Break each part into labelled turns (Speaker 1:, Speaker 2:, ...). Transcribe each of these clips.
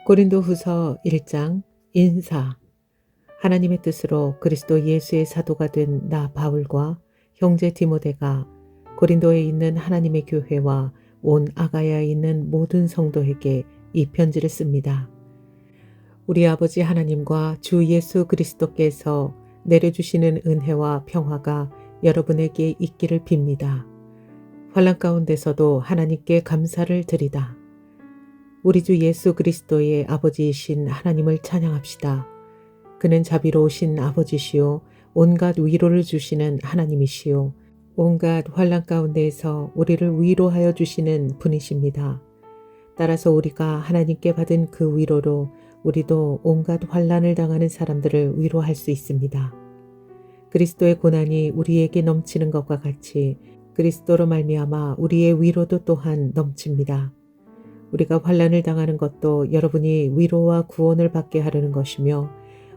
Speaker 1: 고린도후서 1장 인사. 하나님의 뜻으로 그리스도 예수의 사도가 된 나 바울과 형제 디모데가 고린도에 있는 하나님의 교회와 온 아가야에 있는 모든 성도에게 이 편지를 씁니다. 우리 아버지 하나님과 주 예수 그리스도께서 내려주시는 은혜와 평화가 여러분에게 있기를 빕니다. 환난 가운데서도 하나님께 감사를 드리다. 우리 주 예수 그리스도의 아버지이신 하나님을 찬양합시다. 그는 자비로우신 아버지시요 온갖 위로를 주시는 하나님이시요 온갖 환난 가운데에서 우리를 위로하여 주시는 분이십니다. 따라서 우리가 하나님께 받은 그 위로로 우리도 온갖 환난을 당하는 사람들을 위로할 수 있습니다. 그리스도의 고난이 우리에게 넘치는 것과 같이 그리스도로 말미암아 우리의 위로도 또한 넘칩니다. 우리가 환난을 당하는 것도 여러분이 위로와 구원을 받게 하려는 것이며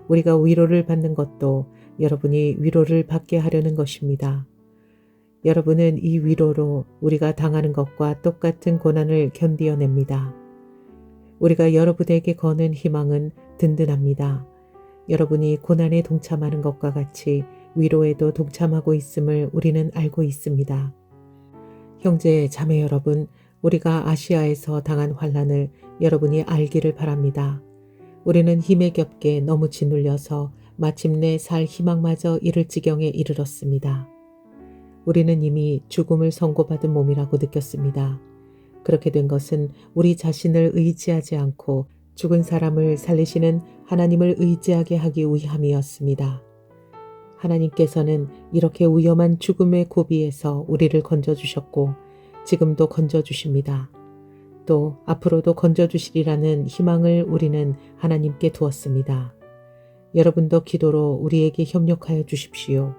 Speaker 1: 우리가 위로를 받는 것도 여러분이 위로를 받게 하려는 것입니다. 여러분은 이 위로로 우리가 당하는 것과 똑같은 고난을 견디어냅니다. 우리가 여러분에게 거는 희망은 든든합니다. 여러분이 고난에 동참하는 것과 같이 위로에도 동참하고 있음을 우리는 알고 있습니다. 형제 자매 여러분, 우리가 아시아에서 당한 환난을 여러분이 알기를 바랍니다. 우리는 힘에 겹게 너무 짓눌려서 마침내 살 희망마저 잃을 지경에 이르렀습니다. 우리는 이미 죽음을 선고받은 몸이라고 느꼈습니다. 그렇게 된 것은 우리 자신을 의지하지 않고 죽은 사람을 살리시는 하나님을 의지하게 하기 위함이었습니다. 하나님께서는 이렇게 위험한 죽음의 고비에서 우리를 건져주셨고 지금도 건져주십니다. 또 앞으로도 건져주시리라는 희망을 우리는 하나님께 두었습니다. 여러분도 기도로 우리에게 협력하여 주십시오.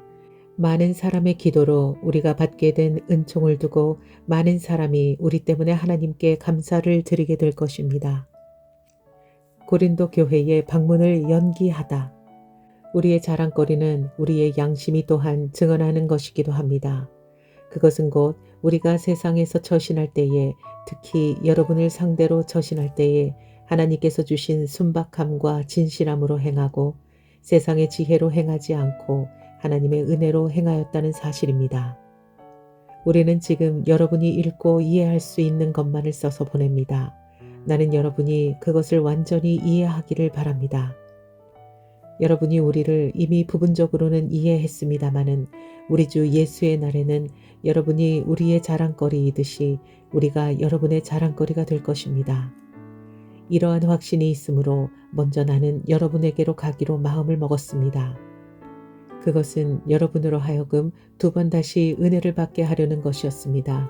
Speaker 1: 많은 사람의 기도로 우리가 받게 된 은총을 두고 많은 사람이 우리 때문에 하나님께 감사를 드리게 될 것입니다. 고린도 교회의 방문을 연기하다. 우리의 자랑거리는 우리의 양심이 또한 증언하는 것이기도 합니다. 그것은 곧 우리가 세상에서 처신할 때에, 특히 여러분을 상대로 처신할 때에 하나님께서 주신 순박함과 진실함으로 행하고 세상의 지혜로 행하지 않고 하나님의 은혜로 행하였다는 사실입니다. 우리는 지금 여러분이 읽고 이해할 수 있는 것만을 써서 보냅니다. 나는 여러분이 그것을 완전히 이해하기를 바랍니다. 여러분이 우리를 이미 부분적으로는 이해했습니다마는 우리 주 예수의 날에는 여러분이 우리의 자랑거리이듯이 우리가 여러분의 자랑거리가 될 것입니다. 이러한 확신이 있으므로 먼저 나는 여러분에게로 가기로 마음을 먹었습니다. 그것은 여러분으로 하여금 두 번 다시 은혜를 받게 하려는 것이었습니다.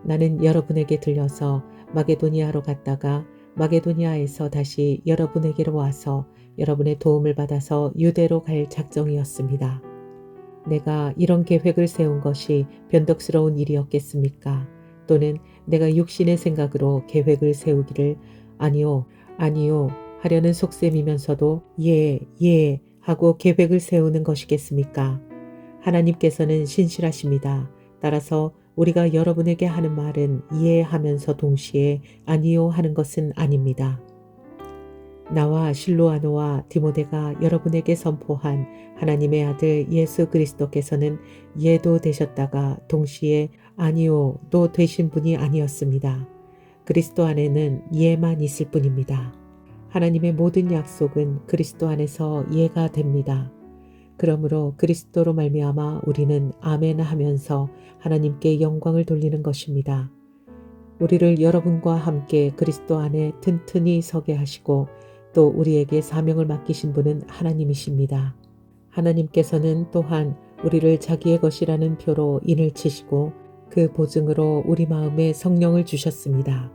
Speaker 1: 나는 여러분에게 들려서 마게도니아로 갔다가 마게도니아에서 다시 여러분에게로 와서 여러분의 도움을 받아서 유대로 갈 작정이었습니다. 내가 이런 계획을 세운 것이 변덕스러운 일이었겠습니까? 또는 내가 육신의 생각으로 계획을 세우기를 아니요 하려는 속셈이면서도 예 하고 계획을 세우는 것이겠습니까? 하나님께서는 신실하십니다. 따라서 우리가 여러분에게 하는 말은 이해하면서 동시에 아니요 하는 것은 아닙니다. 나와 실로아노와 디모데가 여러분에게 선포한 하나님의 아들 예수 그리스도께서는 예도 되셨다가 동시에 아니요도 되신 분이 아니었습니다. 그리스도 안에는 예만 있을 뿐입니다. 하나님의 모든 약속은 그리스도 안에서 예가 됩니다. 그러므로 그리스도로 말미암아 우리는 아멘 하면서 하나님께 영광을 돌리는 것입니다. 우리를 여러분과 함께 그리스도 안에 튼튼히 서게 하시고 또 우리에게 사명을 맡기신 분은 하나님이십니다. 하나님께서는 또한 우리를 자기의 것이라는 표로 인을 치시고 그 보증으로 우리 마음에 성령을 주셨습니다.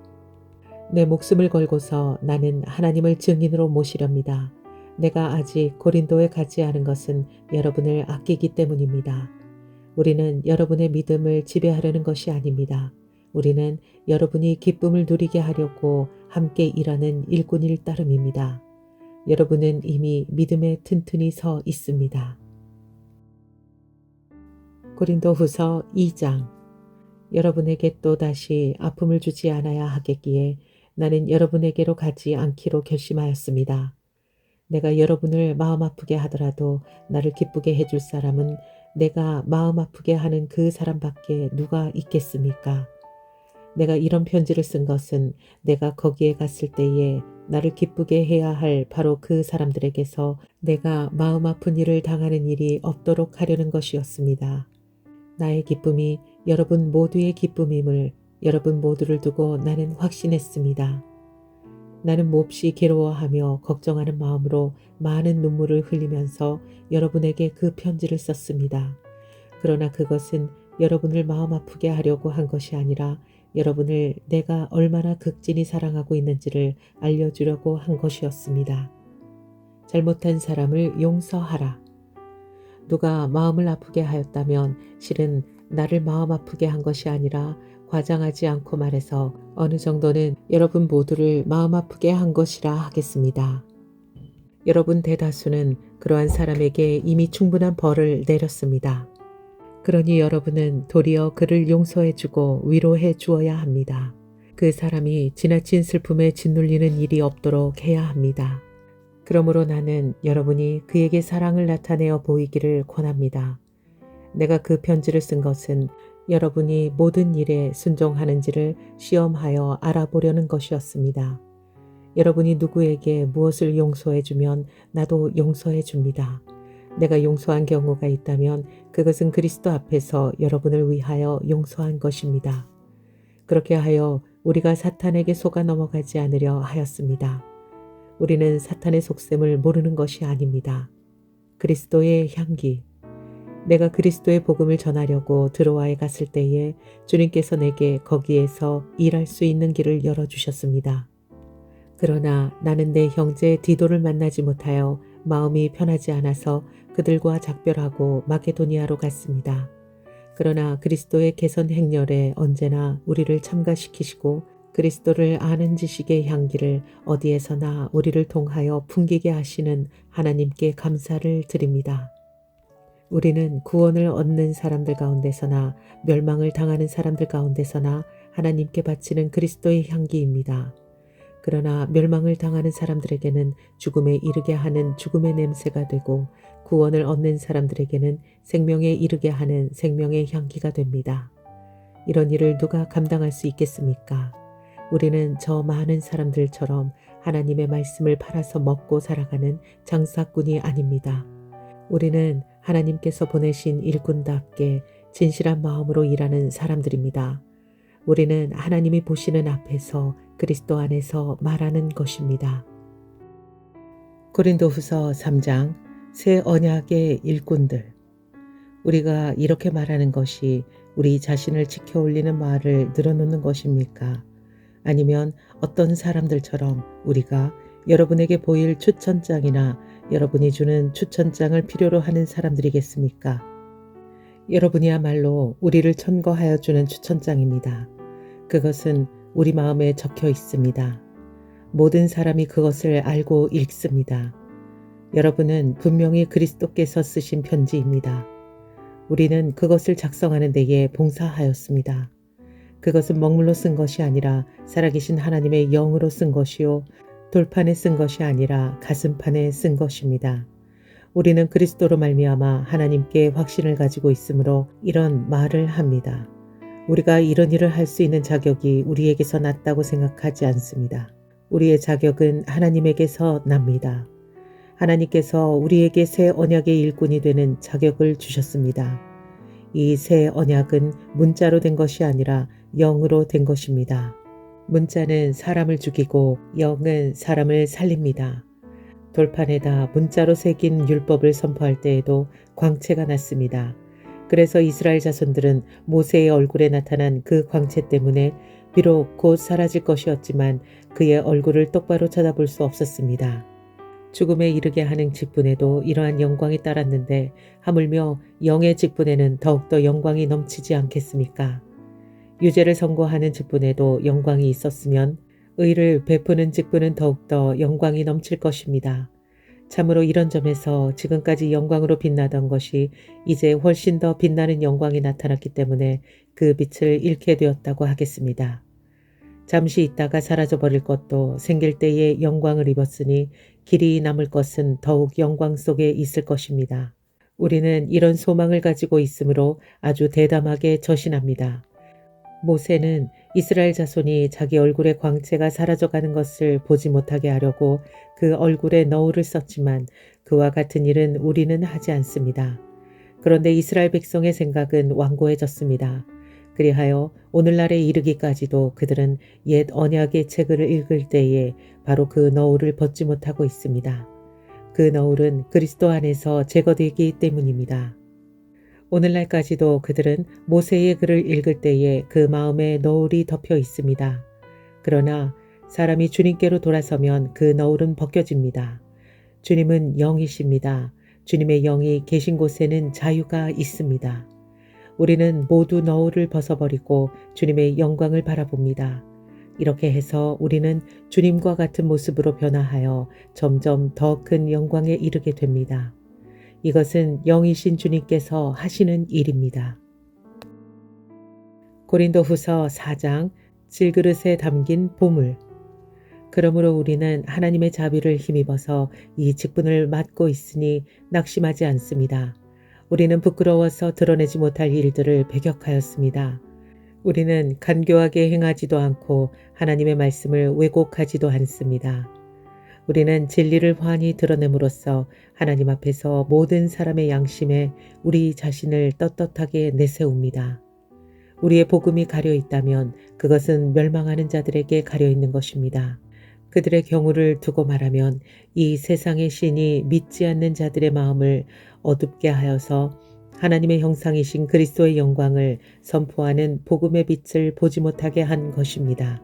Speaker 1: 내 목숨을 걸고서 나는 하나님을 증인으로 모시렵니다. 내가 아직 고린도에 가지 않은 것은 여러분을 아끼기 때문입니다. 우리는 여러분의 믿음을 지배하려는 것이 아닙니다. 우리는 여러분이 기쁨을 누리게 하려고 함께 일하는 일꾼일 따름입니다. 여러분은 이미 믿음에 튼튼히 서 있습니다. 고린도후서 2장. 여러분에게 또다시 아픔을 주지 않아야 하겠기에 나는 여러분에게로 가지 않기로 결심하였습니다. 내가 여러분을 마음 아프게 하더라도 나를 기쁘게 해줄 사람은 내가 마음 아프게 하는 그 사람밖에 누가 있겠습니까? 내가 이런 편지를 쓴 것은 내가 거기에 갔을 때에 나를 기쁘게 해야 할 바로 그 사람들에게서 내가 마음 아픈 일을 당하는 일이 없도록 하려는 것이었습니다. 나의 기쁨이 여러분 모두의 기쁨임을 여러분 모두를 두고 나는 확신했습니다. 나는 몹시 괴로워하며 걱정하는 마음으로 많은 눈물을 흘리면서 여러분에게 그 편지를 썼습니다. 그러나 그것은 여러분을 마음 아프게 하려고 한 것이 아니라 여러분을 내가 얼마나 극진히 사랑하고 있는지를 알려주려고 한 것이었습니다. 잘못한 사람을 용서하라. 누가 마음을 아프게 하였다면 실은 나를 마음 아프게 한 것이 아니라 과장하지 않고 말해서 어느 정도는 여러분 모두를 마음 아프게 한 것이라 하겠습니다. 여러분 대다수는 그러한 사람에게 이미 충분한 벌을 내렸습니다. 그러니 여러분은 도리어 그를 용서해주고 위로해 주어야 합니다. 그 사람이 지나친 슬픔에 짓눌리는 일이 없도록 해야 합니다. 그러므로 나는 여러분이 그에게 사랑을 나타내어 보이기를 권합니다. 내가 그 편지를 쓴 것은 여러분이 모든 일에 순종하는지를 시험하여 알아보려는 것이었습니다. 여러분이 누구에게 무엇을 용서해주면 나도 용서해줍니다. 내가 용서한 경우가 있다면 그것은 그리스도 앞에서 여러분을 위하여 용서한 것입니다. 그렇게 하여 우리가 사탄에게 속아 넘어가지 않으려 하였습니다. 우리는 사탄의 속셈을 모르는 것이 아닙니다. 그리스도의 향기. 내가 그리스도의 복음을 전하려고 드로아에 갔을 때에 주님께서 내게 거기에서 일할 수 있는 길을 열어주셨습니다. 그러나 나는 내 형제 디도를 만나지 못하여 마음이 편하지 않아서 그들과 작별하고 마게도니아로 갔습니다. 그러나 그리스도의 개선 행렬에 언제나 우리를 참가시키시고 그리스도를 아는 지식의 향기를 어디에서나 우리를 통하여 풍기게 하시는 하나님께 감사를 드립니다. 우리는 구원을 얻는 사람들 가운데서나 멸망을 당하는 사람들 가운데서나 하나님께 바치는 그리스도의 향기입니다. 그러나 멸망을 당하는 사람들에게는 죽음에 이르게 하는 죽음의 냄새가 되고 구원을 얻는 사람들에게는 생명에 이르게 하는 생명의 향기가 됩니다. 이런 일을 누가 감당할 수 있겠습니까? 우리는 저 많은 사람들처럼 하나님의 말씀을 팔아서 먹고 살아가는 장사꾼이 아닙니다. 우리는 하나님께서 보내신 일꾼답게 진실한 마음으로 일하는 사람들입니다. 우리는 하나님이 보시는 앞에서 그리스도 안에서 말하는 것입니다. 고린도후서 3장 새 언약의 일꾼들. 우리가 이렇게 말하는 것이 우리 자신을 지켜 올리는 말을 늘어놓는 것입니까? 아니면 어떤 사람들처럼 우리가 여러분에게 보일 추천장이나 여러분이 주는 추천장을 필요로 하는 사람들이겠습니까? 여러분이야말로 우리를 천거하여 주는 추천장입니다. 그것은 우리 마음에 적혀 있습니다. 모든 사람이 그것을 알고 읽습니다. 여러분은 분명히 그리스도께서 쓰신 편지입니다. 우리는 그것을 작성하는 데에 봉사하였습니다. 그것은 먹물로 쓴 것이 아니라 살아계신 하나님의 영으로 쓴 것이요 돌판에 쓴 것이 아니라 가슴판에 쓴 것입니다. 우리는 그리스도로 말미암아 하나님께 확신을 가지고 있으므로 이런 말을 합니다. 우리가 이런 일을 할 수 있는 자격이 우리에게서 났다고 생각하지 않습니다. 우리의 자격은 하나님에게서 납니다. 하나님께서 우리에게 새 언약의 일꾼이 되는 자격을 주셨습니다. 이 새 언약은 문자로 된 것이 아니라 영으로 된 것입니다. 문자는 사람을 죽이고 영은 사람을 살립니다. 돌판에다 문자로 새긴 율법을 선포할 때에도 광채가 났습니다. 그래서 이스라엘 자손들은 모세의 얼굴에 나타난 그 광채 때문에 비록 곧 사라질 것이었지만 그의 얼굴을 똑바로 쳐다볼 수 없었습니다. 죽음에 이르게 하는 직분에도 이러한 영광이 따랐는데 하물며 영의 직분에는 더욱더 영광이 넘치지 않겠습니까? 유죄를 선고하는 직분에도 영광이 있었으면 의를 베푸는 직분은 더욱더 영광이 넘칠 것입니다. 참으로 이런 점에서 지금까지 영광으로 빛나던 것이 이제 훨씬 더 빛나는 영광이 나타났기 때문에 그 빛을 잃게 되었다고 하겠습니다. 잠시 있다가 사라져 버릴 것도 생길 때에 영광을 입었으니 길이 남을 것은 더욱 영광 속에 있을 것입니다. 우리는 이런 소망을 가지고 있으므로 아주 대담하게 저신합니다. 모세는 이스라엘 자손이 자기 얼굴의 광채가 사라져가는 것을 보지 못하게 하려고 그 얼굴에 너울을 썼지만 그와 같은 일은 우리는 하지 않습니다. 그런데 이스라엘 백성의 생각은 완고해졌습니다. 그리하여 오늘날에 이르기까지도 그들은 옛 언약의 책을 읽을 때에 바로 그 너울을 벗지 못하고 있습니다. 그 너울은 그리스도 안에서 제거되기 때문입니다. 오늘날까지도 그들은 모세의 글을 읽을 때에 그 마음에 너울이 덮여 있습니다. 그러나 사람이 주님께로 돌아서면 그 너울은 벗겨집니다. 주님은 영이십니다. 주님의 영이 계신 곳에는 자유가 있습니다. 우리는 모두 너울을 벗어버리고 주님의 영광을 바라봅니다. 이렇게 해서 우리는 주님과 같은 모습으로 변화하여 점점 더 큰 영광에 이르게 됩니다. 이것은 영이신 주님께서 하시는 일입니다. 고린도후서 4장 질그릇에 담긴 보물. 그러므로 우리는 하나님의 자비를 힘입어서 이 직분을 맡고 있으니 낙심하지 않습니다. 우리는 부끄러워서 드러내지 못할 일들을 배격하였습니다. 우리는 간교하게 행하지도 않고 하나님의 말씀을 왜곡하지도 않습니다. 우리는 진리를 환히 드러냄으로써 하나님 앞에서 모든 사람의 양심에 우리 자신을 떳떳하게 내세웁니다. 우리의 복음이 가려 있다면 그것은 멸망하는 자들에게 가려 있는 것입니다. 그들의 경우를 두고 말하면 이 세상의 신이 믿지 않는 자들의 마음을 어둡게 하여서 하나님의 형상이신 그리스도의 영광을 선포하는 복음의 빛을 보지 못하게 한 것입니다.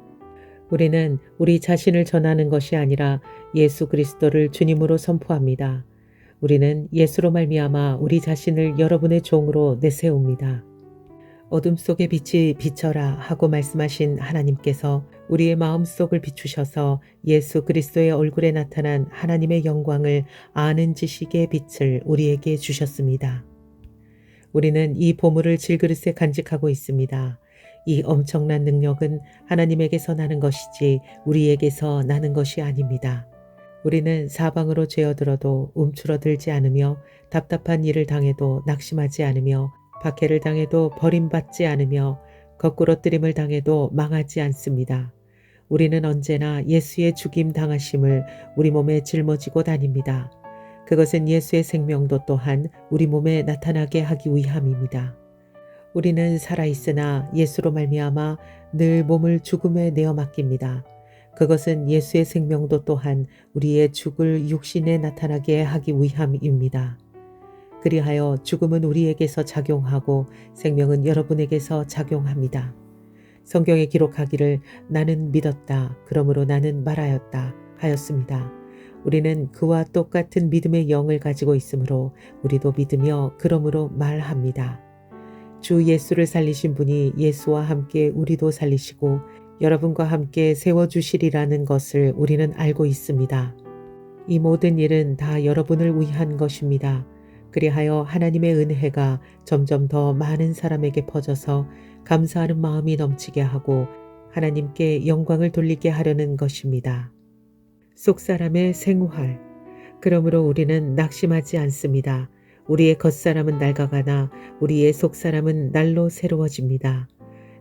Speaker 1: 우리는 우리 자신을 전하는 것이 아니라 예수 그리스도를 주님으로 선포합니다. 우리는 예수로 말미암아 우리 자신을 여러분의 종으로 내세웁니다. 어둠 속의 빛이 비춰라 하고 말씀하신 하나님께서 우리의 마음속을 비추셔서 예수 그리스도의 얼굴에 나타난 하나님의 영광을 아는 지식의 빛을 우리에게 주셨습니다. 우리는 이 보물을 질그릇에 간직하고 있습니다. 이 엄청난 능력은 하나님에게서 나는 것이지 우리에게서 나는 것이 아닙니다. 우리는 사방으로 죄어들어도 움츠러들지 않으며 답답한 일을 당해도 낙심하지 않으며 박해를 당해도 버림받지 않으며 거꾸러뜨림을 당해도 망하지 않습니다. 우리는 언제나 예수의 죽임 당하심을 우리 몸에 짊어지고 다닙니다. 그것은 예수의 생명도 또한 우리 몸에 나타나게 하기 위함입니다. 우리는 살아있으나 예수로 말미암아 늘 몸을 죽음에 내어 맡깁니다. 그것은 예수의 생명도 또한 우리의 죽을 육신에 나타나게 하기 위함입니다. 그리하여 죽음은 우리에게서 작용하고 생명은 여러분에게서 작용합니다. 성경에 기록하기를 나는 믿었다. 그러므로 나는 말하였다. 하였습니다. 우리는 그와 똑같은 믿음의 영을 가지고 있으므로 우리도 믿으며 그러므로 말합니다. 주 예수를 살리신 분이 예수와 함께 우리도 살리시고 여러분과 함께 세워주시리라는 것을 우리는 알고 있습니다. 이 모든 일은 다 여러분을 위한 것입니다. 그리하여 하나님의 은혜가 점점 더 많은 사람에게 퍼져서 감사하는 마음이 넘치게 하고 하나님께 영광을 돌리게 하려는 것입니다. 속사람의 생활. 그러므로 우리는 낙심하지 않습니다. 우리의 겉사람은 낡아가나 우리의 속사람은 날로 새로워집니다.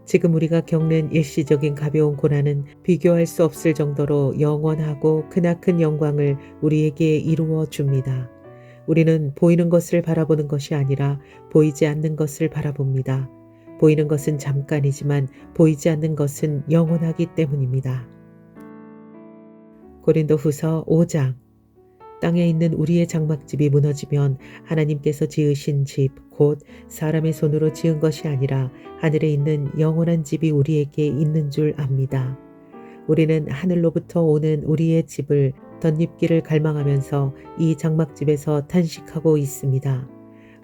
Speaker 1: 지금 우리가 겪는 일시적인 가벼운 고난은 비교할 수 없을 정도로 영원하고 크나큰 영광을 우리에게 이루어 줍니다. 우리는 보이는 것을 바라보는 것이 아니라 보이지 않는 것을 바라봅니다. 보이는 것은 잠깐이지만 보이지 않는 것은 영원하기 때문입니다. 고린도후서 5장. 땅에 있는 우리의 장막집이 무너지면 하나님께서 지으신 집, 곧 사람의 손으로 지은 것이 아니라 하늘에 있는 영원한 집이 우리에게 있는 줄 압니다. 우리는 하늘로부터 오는 우리의 집을 덧입기를 갈망하면서 이 장막집에서 탄식하고 있습니다.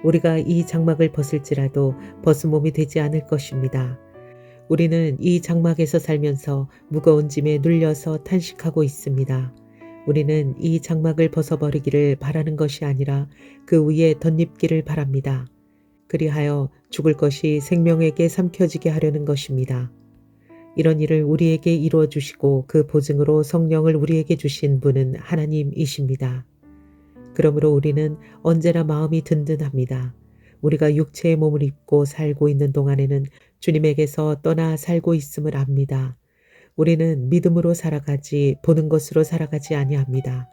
Speaker 1: 우리가 이 장막을 벗을지라도 벗은 몸이 되지 않을 것입니다. 우리는 이 장막에서 살면서 무거운 짐에 눌려서 탄식하고 있습니다. 우리는 이 장막을 벗어버리기를 바라는 것이 아니라 그 위에 덧입기를 바랍니다. 그리하여 죽을 것이 생명에게 삼켜지게 하려는 것입니다. 이런 일을 우리에게 이루어 주시고 그 보증으로 성령을 우리에게 주신 분은 하나님이십니다. 그러므로 우리는 언제나 마음이 든든합니다. 우리가 육체의 몸을 입고 살고 있는 동안에는 주님에게서 떠나 살고 있음을 압니다. 우리는 믿음으로 살아가지 보는 것으로 살아가지 아니합니다.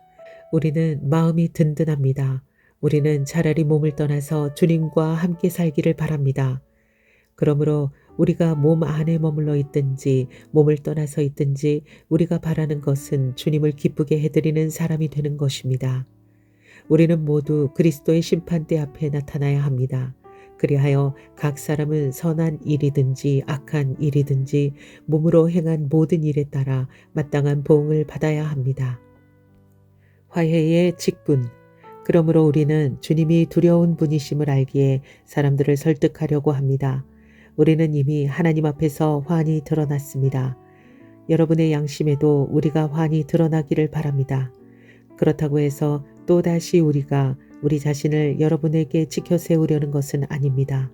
Speaker 1: 우리는 마음이 든든합니다. 우리는 차라리 몸을 떠나서 주님과 함께 살기를 바랍니다. 그러므로 우리가 몸 안에 머물러 있든지 몸을 떠나서 있든지 우리가 바라는 것은 주님을 기쁘게 해드리는 사람이 되는 것입니다. 우리는 모두 그리스도의 심판대 앞에 나타나야 합니다. 그리하여 각 사람은 선한 일이든지 악한 일이든지 몸으로 행한 모든 일에 따라 마땅한 보응을 받아야 합니다. 화해의 직분. 그러므로 우리는 주님이 두려운 분이심을 알기에 사람들을 설득하려고 합니다. 우리는 이미 하나님 앞에서 환히 드러났습니다. 여러분의 양심에도 우리가 환히 드러나기를 바랍니다. 그렇다고 해서 또다시 우리가 우리 자신을 여러분에게 지켜 세우려는 것은 아닙니다.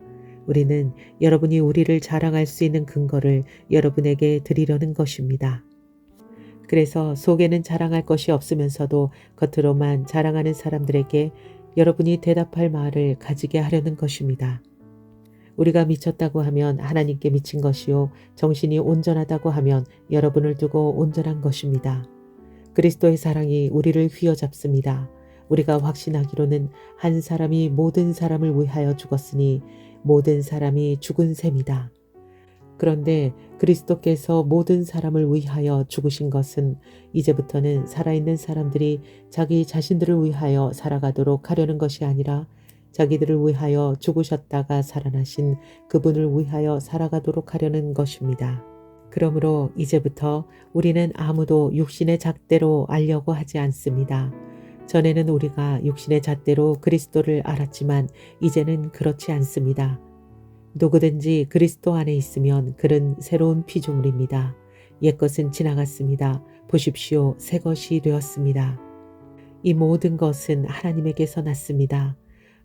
Speaker 1: 우리는 여러분이 우리를 자랑할 수 있는 근거를 여러분에게 드리려는 것입니다. 그래서 속에는 자랑할 것이 없으면서도 겉으로만 자랑하는 사람들에게 여러분이 대답할 말을 가지게 하려는 것입니다. 우리가 미쳤다고 하면 하나님께 미친 것이요 정신이 온전하다고 하면 여러분을 두고 온전한 것입니다. 그리스도의 사랑이 우리를 휘어잡습니다. 우리가 확신하기로는 한 사람이 모든 사람을 위하여 죽었으니 모든 사람이 죽은 셈이다. 그런데 그리스도께서 모든 사람을 위하여 죽으신 것은 이제부터는 살아있는 사람들이 자기 자신들을 위하여 살아가도록 하려는 것이 아니라 자기들을 위하여 죽으셨다가 살아나신 그분을 위하여 살아가도록 하려는 것입니다. 그러므로 이제부터 우리는 아무도 육신의 잣대로 알려고 하지 않습니다. 전에는 우리가 육신의 잣대로 그리스도를 알았지만 이제는 그렇지 않습니다. 누구든지 그리스도 안에 있으면 그는 새로운 피조물입니다. 옛것은 지나갔습니다. 보십시오. 새 것이 되었습니다. 이 모든 것은 하나님에게서 났습니다.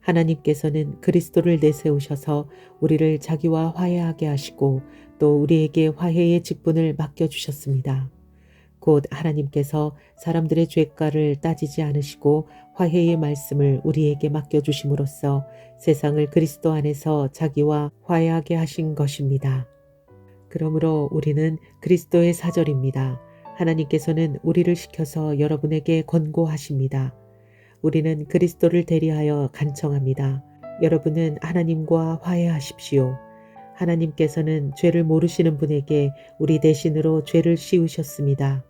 Speaker 1: 하나님께서는 그리스도를 내세우셔서 우리를 자기와 화해하게 하시고 또 우리에게 화해의 직분을 맡겨주셨습니다. 곧 하나님께서 사람들의 죄가를 따지지 않으시고 화해의 말씀을 우리에게 맡겨주심으로써 세상을 그리스도 안에서 자기와 화해하게 하신 것입니다. 그러므로 우리는 그리스도의 사절입니다. 하나님께서는 우리를 시켜서 여러분에게 권고하십니다. 우리는 그리스도를 대리하여 간청합니다. 여러분은 하나님과 화해하십시오. 하나님께서는 죄를 모르시는 분에게 우리 대신으로 죄를 씌우셨습니다.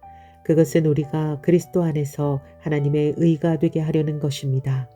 Speaker 1: 그것은 우리가 그리스도 안에서 하나님의 의가 되게 하려는 것입니다.